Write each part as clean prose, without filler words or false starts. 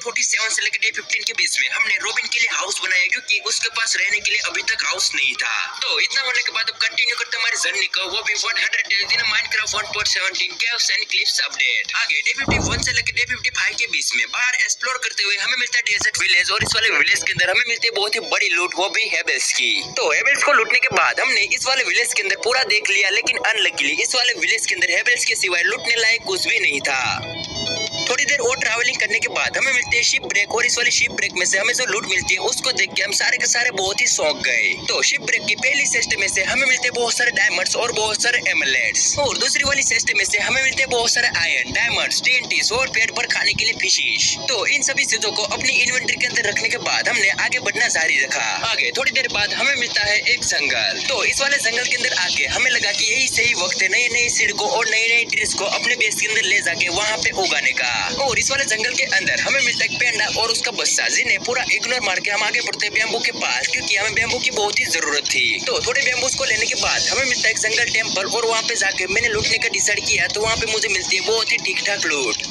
47 से लेकर डे 15 के बीच में हमने रॉबिन के लिए हाउस बनाया क्योंकि उसके पास रहने के लिए अभी तक हाउस नहीं था। तो इतना होने के बाद अब कंटिन्यू करते हमारी जर्नी को, वो भी 100 days in Minecraft 1.17 caves and cliffs update. आगे डे 51 से लेकर डे 55 के बीच में बाहर एक्सप्लोर करते हुए हमें मिलता है डेजर्ट विलेज, और इस वाले विलेज के अंदर हमें मिलती है बहुत ही बड़ी लूट, वो भी हेबल्स की। तो हेबल्स को लूटने के बाद हमने इस वाले विलेज के अंदर पूरा देख लिया, लेकिन अनलकीली इस वाले विलेज के अंदर हेबल्स के सिवाय लूटने लायक कुछ भी नहीं था। थोड़ी देर और ट्रैवलिंग करने के बाद हमें मिलती है शिप ब्रेक, और इस वाली शिप ब्रेक में से हमें जो लूट मिलती है उसको देख के हम सारे के सारे बहुत ही शौक गए। तो शिप ब्रेक की पहली चेस्ट में से हमें मिलते हैं बहुत सारे डायमंड्स और बहुत सारे एमलेट्स, और दूसरी वाली चेस्ट में से हमें मिलते हैं बहुत सारे आयरन, डायमंड्स, टीएनटीज और पेट पर खाने के लिए फिशिश। तो इन सभी चीजों को अपनी इन्वेंटरी के अंदर रखने के बाद हमने आगे बढ़ना जारी रखा। आगे थोड़ी देर बाद हमें मिलता है एक जंगल। तो इस वाले जंगल के अंदर आके हमें लगा कि यही सही वक्त है नई नई सीड को और नई नई ट्रीज को अपने बेस के अंदर ले जाके वहाँ पे उगाने का। और इस वाले जंगल के अंदर हमें मिलता है पेंडा और उसका बच्चा, जिन्हें पूरा इग्नोर मार के हम आगे बढ़ते हैं बैम्बू के पास, क्योंकि हमें बैम्बू की बहुत ही जरूरत थी। तो थोड़े बैम्बूस को लेने के बाद हमें मिलता है एक जंगल टेम्पल, और वहाँ पे जाके मैंने लूटने का डिसाइड किया। तो वहाँ पे मुझे मिलती है बहुत ही ठीक ठाक लूट।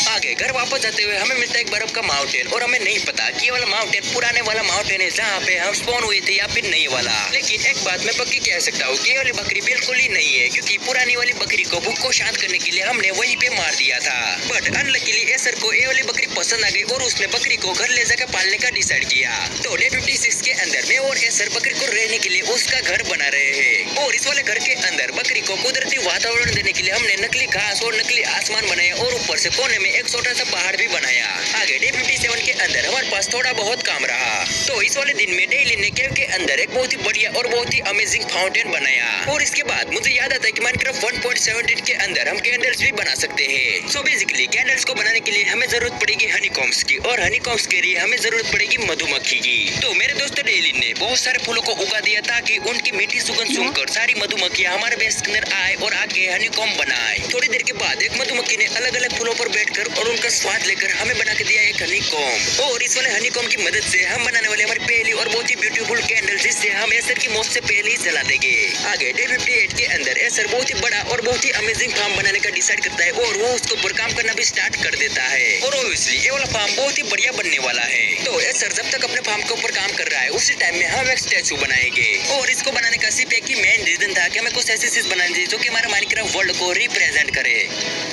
आगे घर वापस जाते हुए हमें मिलता है एक बर्फ का माउंटेन, और हमें नहीं पता कि ये वाला माउंटेन पुराने वाला माउंटेन है जहाँ पे हम स्पॉन हुए थे या फिर नई वाला। लेकिन एक बात मैं पक्की कह सकता हूँ कि ये वाली बकरी बिल्कुल ही नहीं है, क्योंकि पुरानी वाली बकरी को भूख को शांत करने के लिए हमने वहीं पे मार दिया था। बट अनलकीली एसर को ये वाली बकरी पसंद आ गई और उसने बकरी को घर ले जाकर पालने का डिसाइड किया। तो डे 56 के अंदर मैं और एसर बकरी को रहने के लिए उसका घर बना रहे हैं, और इस वाले घर के अंदर बकरी को कुदरती वातावरण देने के लिए हमने नकली घास और नकली आसमान बनाया, और ऊपर से कोने में एक छोटा सा पहाड़ भी बनाया। आगे डे 57 के अंदर हमारे पास थोड़ा बहुत काम रहा। तो इस वाले दिन में डेली ने केव के अंदर एक बहुत ही बढ़िया और बहुत ही अमेजिंग फाउंटेन बनाया, और इसके बाद मुझे याद आता है कि माइनक्राफ्ट 1.17 के अंदर हम कैंडल्स भी बना सकते हैं। सो बेसिकली कैंडल्स को बनाने के लिए हमें जरूरत पड़ेगी हनीकॉम्ब्स की, और हनीकॉम्ब्स के लिए हमें जरूरत पड़ेगी मधुमक्खी की। तो मेरे दोस्त डेली ने बहुत सारे फूलों को उगा दिया ताकि उनकी मीठी सुगंध सुनकर सारी मधुमक्खियां हमारे बेस के अंदर आए और आके हनीकॉम्ब बनाए। थोड़ी देर के बाद एक मधुमक्खी ने अलग अलग फूलों पर बैठकर और उनका स्वाद लेकर हमें बना के दिया एक हनीकॉम्ब, और इस वाले हनीकॉम्ब की मदद से हम बनाने वाले हमारी पहली और बहुत ही ब्यूटीफुल कैंडल, जिससे हम एसर की मौत से पहले ही जला देंगे। आगे डे 58 के अंदर एसर बहुत ही बड़ा और बहुत ही अमेजिंग फार्म बनाने का डिसाइड करता है, और वो उसके ऊपर काम करना भी स्टार्ट कर देता है, और ऑब्वियसली ये वाला फार्म बहुत ही बढ़िया बनने वाला है। तो एसर जब तक अपने फार्म के ऊपर काम कर रहा है उसी टाइम में हम एक स्टैचू बनाएंगे, और इसको बनाने का सिर्फ एक ही मेन रीजन था कि हमें कुछ ऐसी चीज बनानी चाहिए जो कि हमारे माइनक्राफ्ट वर्ल्ड को रिप्रेजेंट करे।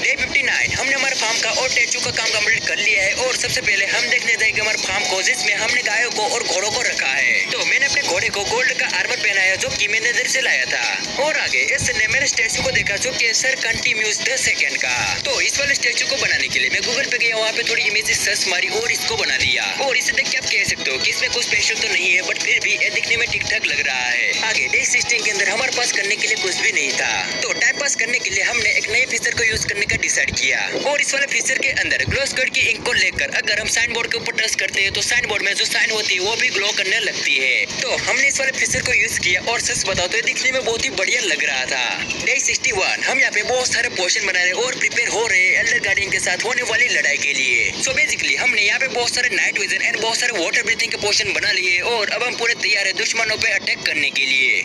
डे 59 हमने हमारे फार्म का और स्टैचू का काम कंप्लीट कर लिया है, और सबसे पहले हम देखने जाएंगे हमारे फार्म को, जिसमें हमने गायों को और घोड़ों को रखा है। तो मैंने अपने घोड़े को गोल्ड का आर्मर पहनाया जो कि मैं नजर से लाया था, और आगे इसने मेरे स्टैचू को देखा जो कि सर कंटिन्यूस 10 सेकंड का। तो इस वाले स्टैचू को बनाने के लिए मैं गूगल पे गया, वहाँ पे थोड़ी इमेजेस सर्च मारी और इसको बना लिया, और इसे देख के आप कह सकते हो कि इसमें कुछ स्पेशल तो नहीं है, बट फिर भी ये दिखने में ठीक ठाक लग रहा है। आगे डे 16 के अंदर हमारे पास करने के लिए कुछ भी नहीं था, तो टाइम पास करने के लिए हमने एक नए फीचर को यूज करने का डिसाइड किया, और इस वाले फीचर के अंदर ग्लो स्क्वाड की इंक को लेकर अगर हम साइन बोर्ड के ऊपर टच करते हैं तो साइन बोर्ड में जो साइन होती है वो भी ग्लो करने लगती है। तो हमने इस वाले फीचर को यूज किया, और सच बताओ तो दिखने में बहुत ही बढ़िया लग रहा था। डे 61 हम यहाँ पे बहुत सारे पोशन बना रहे और प्रिपेयर हो रहे हैं एल्डर गार्डियन के साथ होने वाली लड़ाई के लिए। सो बेसिकली हमने यहाँ पे बहुत सारे नाइट विजन एंड बहुत सारे वाटर ब्रीथिंग के पोशन बना लिए, और अब हम पूरे तैयार है दुश्मनों पे अटैक करने के लिए।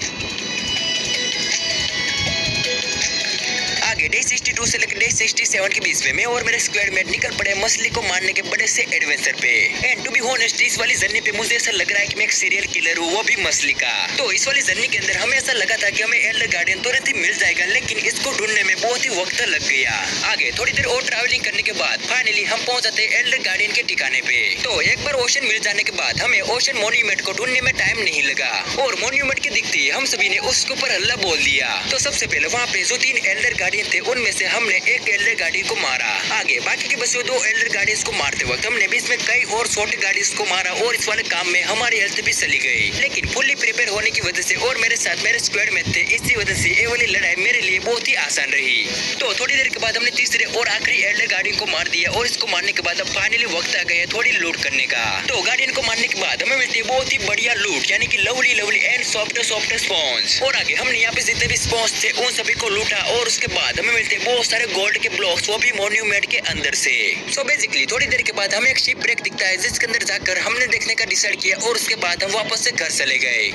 आगे डे 62 से लेकर डे 67 के बीच में मैं और मेरे स्क्वाड मेट निकल पड़े मछली को मारने के बड़े से एडवेंचर पे। एंड टू बी ऑनेस्ट इस वाली जर्नी पे मुझे ऐसा लग रहा है कि मैं एक सीरियल किलर हूँ, वो भी मछली का। तो इस वाली जर्नी के अंदर हमें ऐसा लगा था कि हमें एल्डर गार्डियन तुरंत ही मिल जाएगा, लेकिन इसको ढूंढने में बहुत ही वक्त लग गया। आगे थोड़ी देर और ट्रैवलिंग करने के बाद फाइनली हम पहुंच जाते एल्डर गार्डियन के ठिकाने पे। तो एक बार ओशन मिल जाने के बाद हमें ओशन मॉन्यूमेंट को ढूंढने में टाइम नहीं लगा, और मॉन्यूमेंट के दिखते ही हम सभी ने उसके ऊपर हल्ला बोल दिया। तो सबसे पहले वहाँ पे जो 3 एल्डर गार्डियन थे उनमें से हमने एक एल्डर गार्डियन को मारा। आगे बाकी के बचे 2 एल्डर गार्डियंस को मारते वक्त हमने बीच में कई और छोटे गार्डियंस को मारा, और इस वाले काम में हमारी हेल्थ भी चली गई, लेकिन फुल्ली प्रिपेयर होने की वजह से और मेरे साथ मेरे स्क्वाड में थे, इसी वजह से ये वाली लड़ाई मेरे लिए बहुत ही आसान रही। तो थोड़ी देर के बाद हमने तीसरे और आखिरी एल्डर गार्डियन को मार दिया, और इसको मारने के बाद अब फाइनली वक्त आ गया थोड़ी लूट करने का। तो गार्डियन को मारने के बाद हमें मिलती है बहुत ही बढ़िया लूट, यानी कि lovely lovely and soft sponge, और आगे हमने यहाँ पे जितने भी स्पॉन्ज थे उन सभी को लूटा, और उसके बाद हमें मिलते हैं बहुत सारे गोल्ड के ब्लॉक्स, वो भी मॉन्यूमेंट के अंदर से। सो बेसिकली थोड़ी देर के बाद हमें एक शिप ब्रेक दिखता है, जिसके अंदर जाकर हमने देखने का डिसाइड किया, और उसके बाद हम वापस से घर चले गए।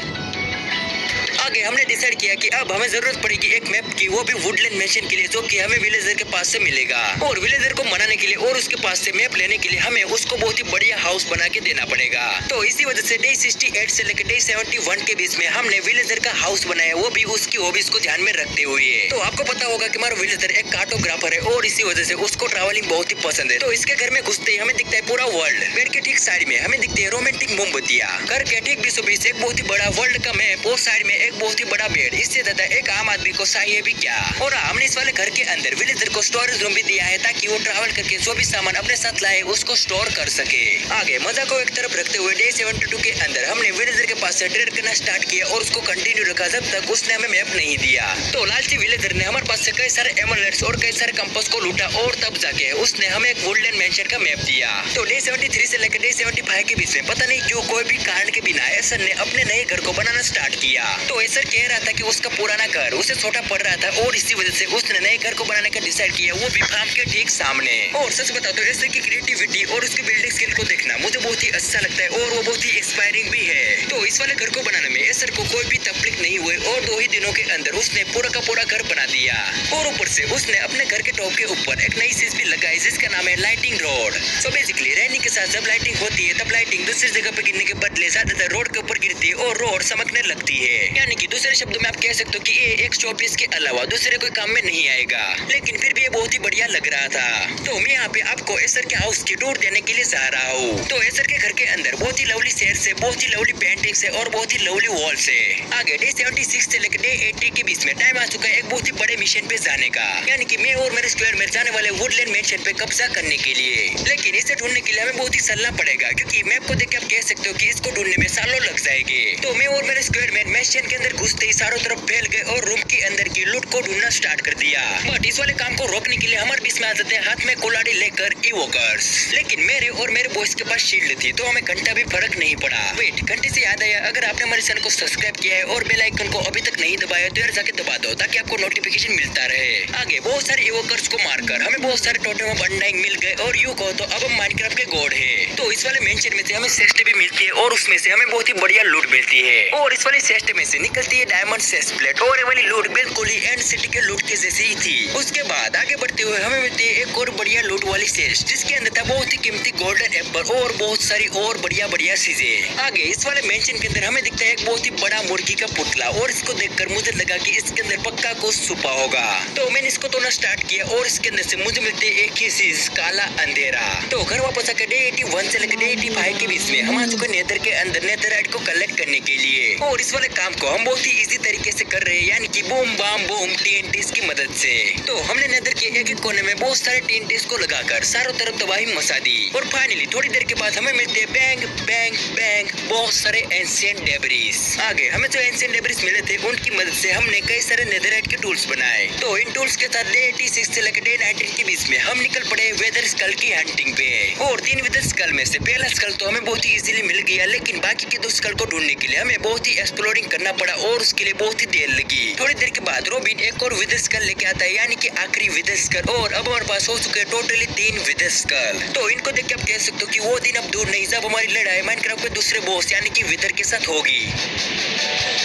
आगे हमने डिसाइड किया कि अब हमें जरूरत पड़ेगी एक मैप की, वो भी वुडलैंड मेंशन के लिए, जो कि हमें विलेजर के पास से मिलेगा। और विलेजर को मनाने के लिए और उसके पास से मैप लेने के लिए हमें उसको बहुत ही बढ़िया हाउस बना के देना पड़ेगा। तो इसी वजह से डे 68 से लेकर डे 71 के बीच में हमने विलेजर का हाउस बनाया, वो भी उसकी हॉबीज को ध्यान में रखते हुए। तो आपको पता होगा कि हमारा विलेजर एक कार्टोग्राफर है और इसी वजह से उसको ट्रैवलिंग बहुत ही पसंद है। तो इसके घर में घुसते ही हमें दिखता है पूरा वर्ल्ड। बेड के ठीक साइड में हमें दिखती है रोमांटिक मोमबत्तियां। घर के ठीक बीचों बीच एक बहुत ही बड़ा वर्ल्ड का मैप और साइड में एक बहुत ही बड़ा बेड। इससे ज्यादा एक आम आदमी को चाहिए भी क्या। और हमने इस वाले घर के अंदर विलेजर को स्टोरेज रूम भी दिया है, ताकि वो ट्रैवल करके जो भी सामान अपने साथ लाए उसको स्टोर कर सके। आगे मजा को एक तरफ रखते हुए डे 72 के अंदर हमने विलेजर के पास से ट्रेड करना स्टार्ट किया और उसको कंटिन्यू रखा जब तक उसने हमें मैप नहीं दिया। तो लालची विलेजर ने हमारे पास से कई सारे एमरल्ड्स और कई सारे कंपास को लूटा और तब जाके उसने हमें एक वुडलैंड मेंशन का मैप दिया। तो डे 73 से लेकर डे 75 के बीच में पता नहीं क्यों कोई भी कारण के बिना एसर ने अपने नए घर को बनाना स्टार्ट किया। तो एसर कह रहा था कि उसका पुराना घर उसे छोटा पड़ रहा था और इसी वजह से उसने नए घर को बनाने का डिसाइड किया, वो भी फार्म के ठीक सामने। और सच बता तो एसर की क्रिएटिविटी और उसकी बिल्डिंग स्किल को देखना मुझे बहुत ही अच्छा लगता है और वो बहुत ही इंस्पायरिंग भी है। तो इस वाले घर को बनाने में एसर को कोई भी तकलीफ नहीं हुई और 2 ही दिनों के अंदर उसने पूरा का पूरा घर बना दिया। और ऊपर से उसने अपने घर के टॉप के ऊपर एक नई चीज भी लगाई जिसका नाम है लाइटिंग रोड। सो बेसिकली रहने के साथ जब लाइटिंग होती है तब लाइटिंग दूसरी जगह पे गिरने के बदले ज्यादातर रोड के ऊपर गिरती है और रोड चमकने लगती है। यानी कि दूसरे शब्दों में आप कह सकते हो कि ये एक शोपीस के अलावा दूसरे कोई काम में नहीं आएगा, लेकिन फिर भी ये बहुत ही बढ़िया लग रहा था। तो मैं यहाँ पे आपको एसर के हाउस की टूर देने के लिए जा रहा हूँ। तो एसर के घर के अंदर बहुत ही लवली शेर से, बहुत ही लवली पेंटिंग्स है और बहुत ही लवली वॉल से। आगे डे 76 से लेकर डे 80 के बीच में टाइम आ चुका है एक बहुत ही बड़े मिशन पे जाने का, यानी कि मैं और मेरे स्क्वायर में जाने वाले वुडलैंड मेंशन पे कब्जा करने के लिए। लेकिन इसे ढूंढने के लिए हमें बहुत ही चलना पड़ेगा, क्योंकि मैप को देख के आप कह सकते हो कि इसको ढूंढने में सालों लग जाएंगे। तो मैं और मेरे स्क्वायर में मेंशन के अंदर घुसते ही चारों तरफ फैल गए और रूम के अंदर की लूट को ढूंढना स्टार्ट कर दिया। बट इस वाले काम को रोकने के लिए हमारे बीच में आ जाते हैं हाथ में कुल्हाड़ी लेकर इवोकर्स। लेकिन मेरे और मेरे बॉयज के पास शील्ड थी, तो हमें घंटा भी फर्क नहीं पड़ा। वेट, घंटे से याद आया, अगर आपने हमारे चैनल को सब्सक्राइब किया है और बेल आइकन को अभी तक नहीं दबाया तो यार जाके दबा दो, ताकि आपको नोटिफिकेशन मिलता रहे। आगे बहुत सारे इवोकर्स को मारकर हमें बहुत सारे टोटम ऑफ अनडाइंग मिल गए और यूं कहो तो अब हम माइनक्राफ्ट के गॉड है। तो इस वाले मेंशन में से हमें चेस्ट भी मिलती है और उसमें से हमें बहुत ही बढ़िया लूट मिलती है। और इस वाले चेस्ट में से निकलती है डायमंड चेस्ट प्लेट और ये वाली लूट बिल्कुल ही एंड सिटी के लूट के जैसी ही थी। उसके बाद आगे बढ़ते हुए हमें मिलती है एक और बढ़िया लूट वाली चेस्ट, जिसके अंदर था बहुत ही कीमती गोल्डन एप्पल और बहुत सारी और बढ़िया बढ़िया चीजें। आगे इस वाले मेंशन के अंदर हमें दिखता है एक बहुत ही बड़ा मुर्गी का पुतला और इसको देखकर मुझे लगा कि इसके अंदर पक्का कुछ छुपा होगा। तो मैंने इसको तोड़ना स्टार्ट किया और इसके अंदर से मुझे मिलते एक ही चीज, काला अंधेरा। तो घर वापस आकर डे 81 से लेकर डे 85 के बीच में हम आ चुके नेदर के अंदर नेदरराइट को कलेक्ट करने के लिए। और इस वाले काम को हम बहुत ही इजी तरीके से कर रहे हैं, यानी कि बूम बाम बूम TNTs की मदद से। तो हमने नेदर के एक एक कोने में बहुत सारे TNTs को लगाकर चारों तरफ तबाही मचा दी। और फाइनली थोड़ी देर के बाद हमें मिलते हैं बैंग बैंग बैंग बहुत सारे एंशिएंट डेब्रिस। आगे हमें जो एंशिएंट डेब्रिस मिले थे उनकी मदद से हमने कई सारे नेदरराइट के टूल्स बनाए। तो इन टूल्स के साथ डे 86 से लेकर डे 19 के बीच में हम निकल पड़े वेदर स्कल की हंटिंग पे। और 3 वेदर स्कल में से पहला स्कल तो हमें बहुत ही इजीली मिल गया, लेकिन बाकी के 2 स्कल को ढूंढने के लिए हमें बहुत ही एक्सप्लोरिंग करना पड़ा और उसके लिए बहुत ही देर लगी। थोड़ी देर के बाद रोबिन एक और वेदर स्कल लेके आता है, यानी कि आखिरी वेदर स्कल। और अब हमारे पास हो चुके हैं टोटली 3 वेदर स्कल। तो इनको देख के आप कह सकते हो कि वो दिन अब दूर नहीं जब हमारी लड़ाई माइनक्राफ्ट के दूसरे बॉस यानी कि विदर के साथ होगी।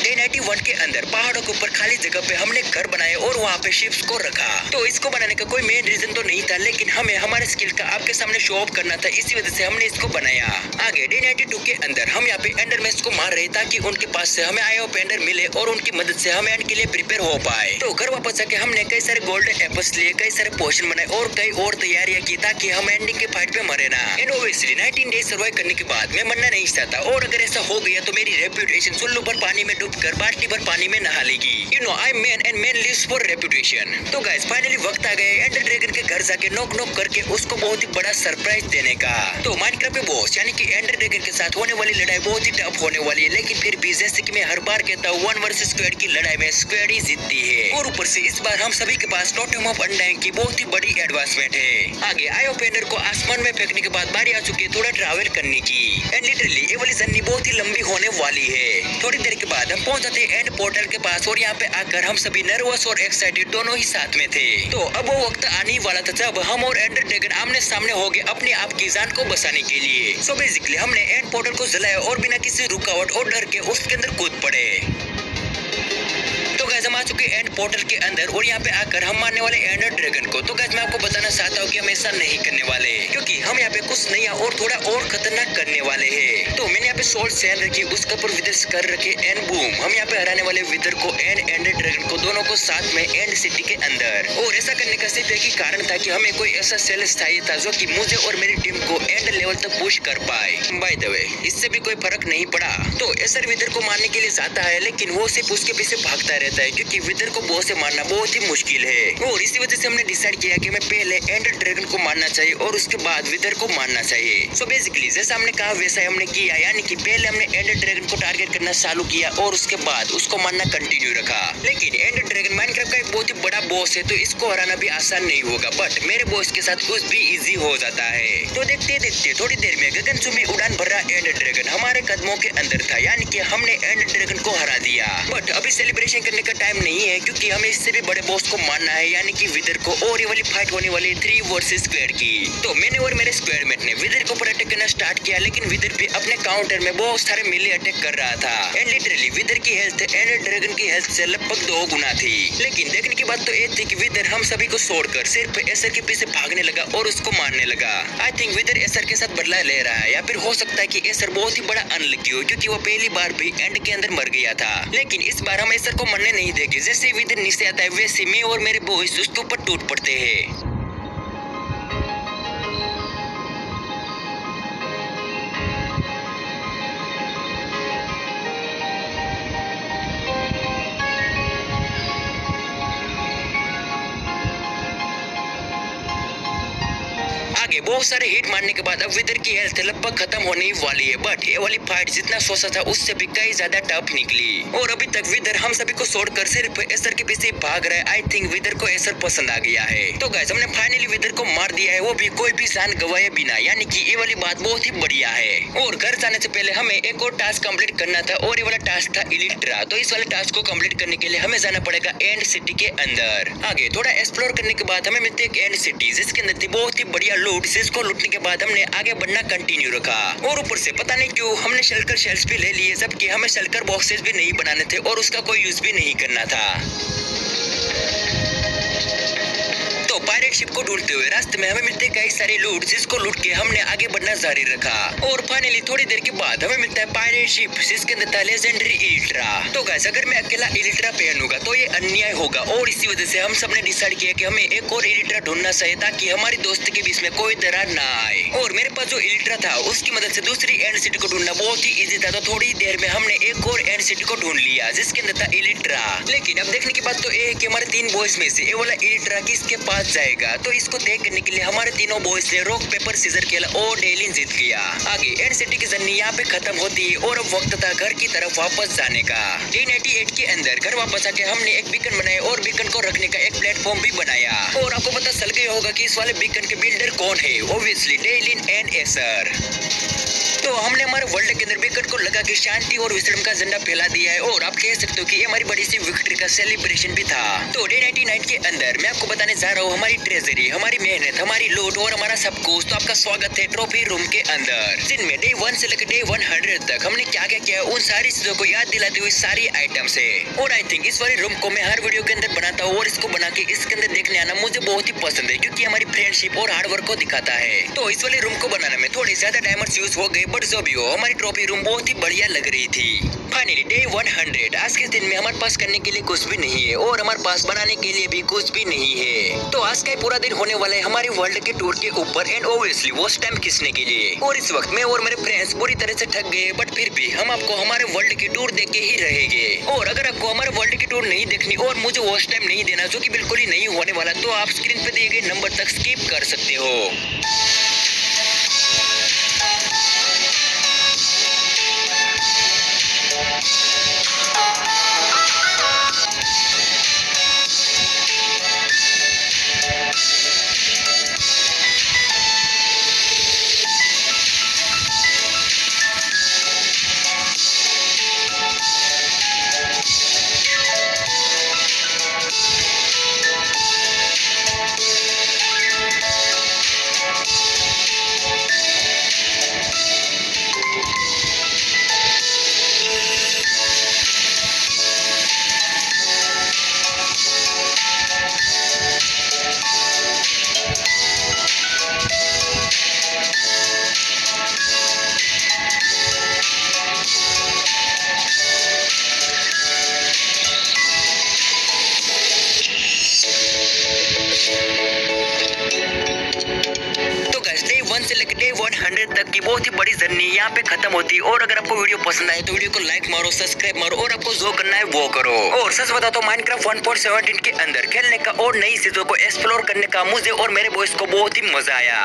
डे 91 के अंदर पहाड़ों के ऊपर खाली जगह पे हमने घर बनाए और वहाँ पे शिप्स को रखा। तो इसको बनाने का कोई मेन रीजन तो नहीं था, लेकिन हमें हमारे स्किल का आपके सामने शो ऑफ करना था, इसी वजह से हमने इसको बनाया। आगे डे 92 के अंदर हम यहाँ पे एंडरमैन्स को मार रहे ताकि उनके पास से हमें आयो पेंडर मिले और उनकी मदद से हम एंड के लिए प्रिपेयर हो पाए। तो घर वापस आके हमने कई सारे गोल्डन एप्पल्स लिए, कई सारे पोशन बनाए और कई और तैयारियां की ताकि हम एंडिंग के फाइट पे मरे ना। एंड ओब्वियसली 19 डेज सर्वाइव करने के बाद मैं मरना नहीं चाहता, और अगर ऐसा हो गया तो मेरी रेपुटेशन चुल्लू पर पानी में डूबकर बाल्टी भर पानी में नहा लेगी। You know I am man and man lives for reputation. तो गाइस फाइनली वक्त आ गया एंडर ड्रैगन के घर जाके नॉक नॉक करके उसको बहुत ही बड़ा सरप्राइज देने का। तो माइनक्राफ्ट के बॉस यानी कि एंडर ड्रैगन के साथ होने वाली लड़ाई बहुत ही टफ होने वाली है, लेकिन फिर भी जैसे कि मैं हर बार कहता हूँ 1 वर्सेस स्क्वाड की लड़ाई में स्क्वाड ही जीतती है। और ऊपर से इस बार हम सभी के पास टोटम ऑफ अनडाइंग की बहुत ही बड़ी एडवांसमेंट है। आगे आयो पेंडर को आसमान में फेंकने के बाद बारी आ चुकी है थोड़ा ट्रैवल करने की। एंड लिटरली ये वाली जर्नी बहुत ही लंबी होने वाली है। थोड़ी देर के बाद हम पहुंच जाते हैं एंड पोर्टल के पास और यहाँ पे आकर हम सभी नर्वस और एक्साइटेड दोनों ही साथ में थे। तो अब वो वक्त आने वाला था जब हम और एंडर ड्रैगन आमने सामने हो गए अपने आप की जान को बचाने के लिए। सो बेसिकली हमने एंड पोर्टल को जलाया और बिना किसी रुकावट और डर के उसके अंदर कूद पड़े। चुके हैं एंड पोर्टल के अंदर और यहाँ पे आकर हम मारने वाले एंडर ड्रैगन को। तो गाइस मैं आपको बताना चाहता हूँ कि हम ऐसा नहीं करने वाले, क्योंकि हम यहाँ पे कुछ नया और थोड़ा और खतरनाक करने वाले हैं। तो मैंने यहाँ पे सोल्ड सेल रखी, उसके ऊपर विदर कर रखे एंड बूम, हम यहाँ पे हराने वाले विदर को एंड एंडर ड्रैगन को दोनों को साथ में एंड सिटी के अंदर। और ऐसा करने का सिर्फ एक ही कारण था कि हमें कोई ऐसा सेल चाहिए था जो कि मुझे और मेरी टीम को एंड लेवल तक पुश कर पाए। बाय द वे इससे भी कोई फर्क नहीं पड़ा। तो एसर विदर को मारने के लिए जाता है, लेकिन वो सिर्फ उसके पीछे भागता रहता है, क्योंकि विदर को बॉस से मारना बहुत ही मुश्किल है। और इसी वजह से हमने डिसाइड किया कि हमें पहले एंडर ड्रैगन को मारना चाहिए और उसके बाद विदर को मारना चाहिए। सो बेसिकली जैसा हमने कहा वैसा हमने किया, यानी कि पहले हमने एंडर ड्रैगन को टारगेट करना चालू किया और उसके बाद उसको मारना कंटिन्यू रखा। लेकिन एंडर ड्रैगन माइनक्राफ्ट का एक बहुत ही बड़ा बॉस है, तो इसको हराना भी आसान नहीं होगा, बट मेरे बॉस के साथ कुछ भी इजी हो जाता है। तो देखते देखते थोड़ी देर में गगनचुंबी उड़ान भर रहा एंडर ड्रैगन हमारे कदमों के अंदर था, यानी कि हमने एंडर ड्रैगन को हरा दिया। बट अभी सेलिब्रेशन करने का टाइम नहीं है, क्योंकि हमें इससे भी बड़े बॉस को मारना है, यानी कि विदर को। और ये वाली फाइट होने वाली 3 वर्सेस स्क्वाड की। तो मैंने और मेरे स्क्वाडमेट ने विदर के ऊपर अटैक करना स्टार्ट किया, लेकिन विदर भी अपने काउंटर में बहुत सारे मिले अटैक कर रहा था। एंड लिटरली विदर की हेल्थ एंडर ड्रैगन की हेल्थ से लगभग 2 गुना थी। लेकिन देखने की बात तो ये थी कि विदर हम सभी को छोड़कर सिर्फ एसर के पीछे भागने लगा और उसको मारने लगा। आई थिंक विदर एसर के साथ बदला ले रहा है, या फिर हो सकता है कि एसर बहुत ही बड़ा अनलकी हो, क्योंकि वो पहली बार भी एंड के अंदर मर गया था। लेकिन इस बार हम एसर को मरने नहीं देंगे। जैसे विदर नीचे आता है वैसे मैं और मेरे बॉयज उसके ऊपर टूट पड़ते हैं। आगे बहुत सारे हिट मारने के बाद अब विदर की हेल्थ लगभग खत्म होने ही वाली है, बट ये वाली फाइट जितना सोचा था उससे भी कई ज्यादा टफ निकली। और अभी तक विदर हम सभी को छोड़कर सिर्फ एसर के पीछे भाग रहा है। आई थिंक विदर को एसर पसंद आ गया है। तो गाइस हमने फाइनली विदर को मार दिया है, वो भी कोई भी जान गवाए बिना, यानी कि ये वाली बात बहुत ही बढ़िया है। और घर जाने से पहले हमें एक और टास्क कंप्लीट करना था, और ये वाला टास्क था इलिट्रा। तो इस वाले टास्क को कंप्लीट करने के लिए हमें जाना पड़ेगा एंड सिटी के अंदर। आगे थोड़ा एक्सप्लोर करने के बाद हमें मिलती है एक एंड सिटी, जिसके अंदर थी बहुत ही बढ़िया लूट। जिसको लूटने के बाद हमने आगे बढ़ना कंटिन्यू रखा। और ऊपर से पता नहीं क्यों हमने शल्कर शेल्स भी ले लिए, जबकि हमें शल्कर बॉक्सेस भी नहीं बनाने थे और उसका कोई यूज भी नहीं करना था। तो पायरेट शिप को ढूंढते हुए रास्ते में हमें मिलते कई सारे लूट, जिसको लूट के हमने आगे बढ़ना जारी रखा। और फाइनली थोड़ी देर के बाद हमें मिलता है पायरेट शिप, जिसके अंदर था लेजेंडरी इलिट्रा। तो गाइस अगर मैं अकेला इलिट्रा पहनूंगा तो ये अन्याय होगा, और इसी वजह से हम सबने डिसाइड किया कि हमें एक और इलिट्रा ढूंढना चाहिए, ताकि हमारी दोस्ती के बीच में कोई दरार ना आए। और मेरे पास जो इलिट्रा था उसकी मदद से दूसरी एंड सिटी को ढूंढना बहुत ही इजी था। तो थोड़ी देर में हमने एक और एंड सिटी को ढूंढ लिया, जिसके अंदर था इलिट्रा। लेकिन अब देखने की बात तो ये है कि हमारे 3 बॉयज में से ये वाला इलिट्रा किसके पास जाएगा। तो इसको तय करने के लिए हमारे तीनों बॉयज ने रॉक पेपर सीजर खेला और डेलिन जीत गया। आगे एंड सिटी की जर्नी यहाँ पे खत्म होती है और अब वक्त था घर की तरफ वापस जाने का। 1088 के अंदर घर वापस आके हमने एक बीकन बनाया और बीकन को रखने का एक प्लेटफॉर्म भी बनाया। और आपको पता चल गया होगा कि इस वाले बीकन के बिल्डर कौन है, ऑब्वियसली डेलिन एंड एसर। तो हमने हमारे वर्ल्ड के अंदर बीकन को लगा के शांति और विश्राम का झंडा फैला दिया है, और आप कह सकते हो कि ये हमारी बड़ी सी विक्ट्री का सेलिब्रेशन भी था। तो डे 99 के अंदर मैं आपको बताने जा रहा हूँ हमारी ट्रेजरी, हमारी मेहनत, हमारी लूट और हमारा सब कुछ। तो आपका स्वागत है ट्रॉफी रूम के अंदर, जिनमें डे 1 से लेकर डे 100 तक हमने क्या क्या किया उन सारी चीजों को याद दिलाते हुए सारी आइटम्स है। और आई थिंक इस वाले रूम को मैं हर वीडियो के अंदर बनाता हूँ, और इसको बना के इसके अंदर देखने आना मुझे बहुत ही पसंद है, क्योंकि हमारी फ्रेंडशिप और हार्डवर्क को दिखाता है। तो इस वाले रूम को बनाने में थोड़े ज्यादा डायमंड्स यूज हो गए, बट जो भी हो हमारी ट्रॉफी रूम बहुत ही बढ़िया लग रही थी। फाइनली डे 100, आज के दिन में हमारे पास करने के लिए कुछ भी नहीं है, और हमारे पास बनाने के लिए भी कुछ भी नहीं है। तो आज का पूरा दिन होने वाला है हमारे वर्ल्ड के टूर के ऊपर, एंड ऑब्वियसली वो स्टैम्प खींचने के लिए। और इस वक्त मैं और मेरे फ्रेंड्स पूरी तरह से थक गए, बट फिर भी हम आपको हमारे वर्ल्ड की टूर देख के ही रहेंगे। और अगर आपको हमारे वर्ल्ड की टूर नहीं देखनी और मुझे वो स्टैम्प नहीं देना, जो कि बिल्कुल ही नहीं होने वाला, तो आप स्क्रीन पे दिए गए नंबर तक स्किप कर सकते हो। तक की बहुत ही बड़ी जर्नी यहाँ पे खत्म होती है। और अगर आपको वीडियो पसंद आए तो वीडियो को लाइक मारो, सब्सक्राइब मारो और आपको जो करना है वो करो। और सच बताओ तो माइनक्राफ्ट 1.17 के अंदर खेलने का और नई चीजों को एक्सप्लोर करने का मुझे और मेरे बॉयज को बहुत ही मजा आया।